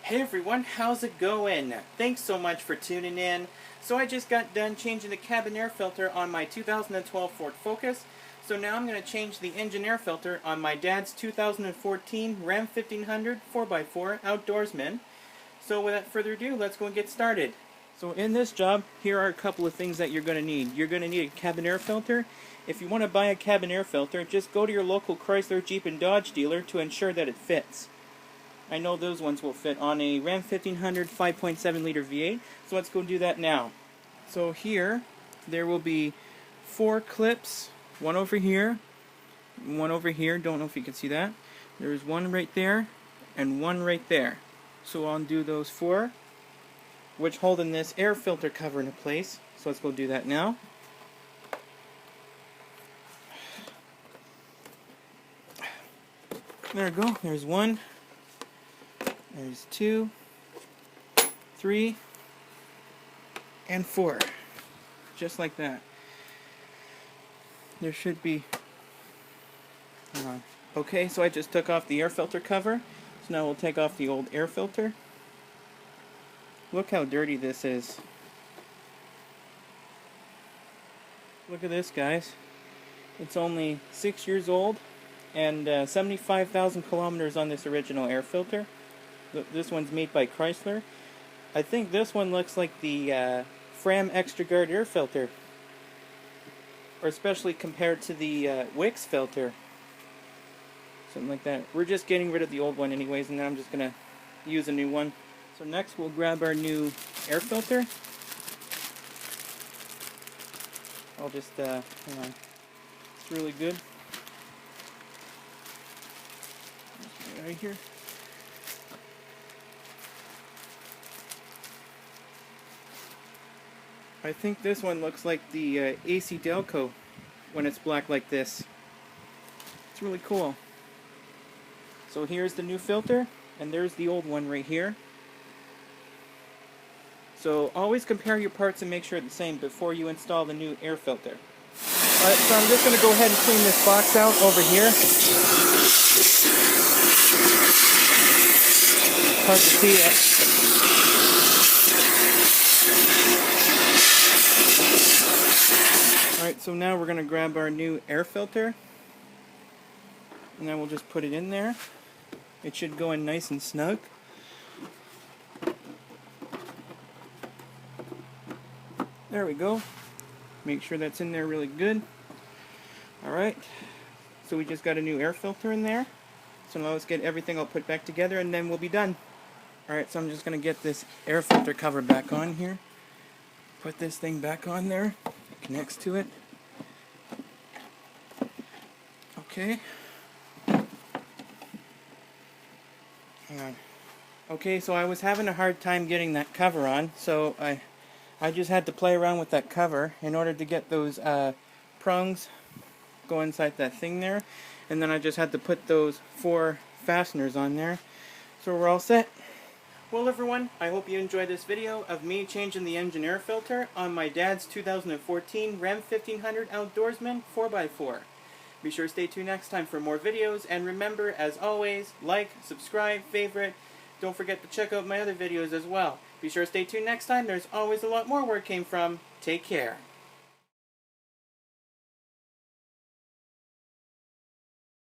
Hey everyone, how's it going? Thanks so much for tuning in. So I just got done changing the cabin air filter on my 2012 Ford Focus. So now I'm going to change the engine air filter on my dad's 2014 Ram 1500 4x4 Outdoorsman. So without further ado, let's go and get started. So in this job, here are a couple of things that you're going to need. You're going to need a cabin air filter. If you want to buy a cabin air filter, just go to your local Chrysler, Jeep, and Dodge dealer to ensure that it fits. I know those ones will fit on a Ram 1500 5.7 liter V8, so let's go do that now. So here, there will be 4 clips, one over here, don't know if you can see that. There's one right there, and one right there. So I'll undo those 4, which hold in this air filter cover into place. So let's go do that now. There we go, there's 1. There's 2, 3, and 4. Just like that. There should be... okay, so I just took off the air filter cover. So now we'll take off the old air filter. Look how dirty this is. Look at this, guys. It's only 6 years old and 75,000 kilometers on this original air filter. This one's made by Chrysler. I think this one looks like the Foulem Extra Guard air filter, or especially compared to the Wix filter, something like that. We're just getting rid of the old one anyways, and then I'm just gonna use a new one. So next we'll grab our new air filter. I'll just hang on. It's really good. Right here. I think this one looks like the AC Delco when it's black like this. It's really cool. So here's the new filter, and there's the old one right here. So always compare your parts and make sure they're the same before you install the new air filter. Alright, so I'm just going to go ahead and clean this box out over here. It's hard to see it. Alright, so now we're going to grab our new air filter, and then we'll just put it in there. It should go in nice and snug. There we go. Make sure that's in there really good. Alright, so we just got a new air filter in there. So now let's get everything all put back together and then we'll be done. Alright, so I'm just going to get this air filter cover back on here. Put this thing back on there. Connects to it. Okay. Hang on. Okay, so I was having a hard time getting that cover on, so I just had to play around with that cover in order to get those prongs go inside that thing there, and then I just had to put those 4 fasteners on there, so we're all set. Well everyone, I hope you enjoyed this video of me changing the engine air filter on my dad's 2014 Ram 1500 Outdoorsman 4x4. Be sure to stay tuned next time for more videos, and remember, as always, like, subscribe, favorite. Don't forget to check out my other videos as well. Be sure to stay tuned next time. There's always a lot more where it came from. Take care.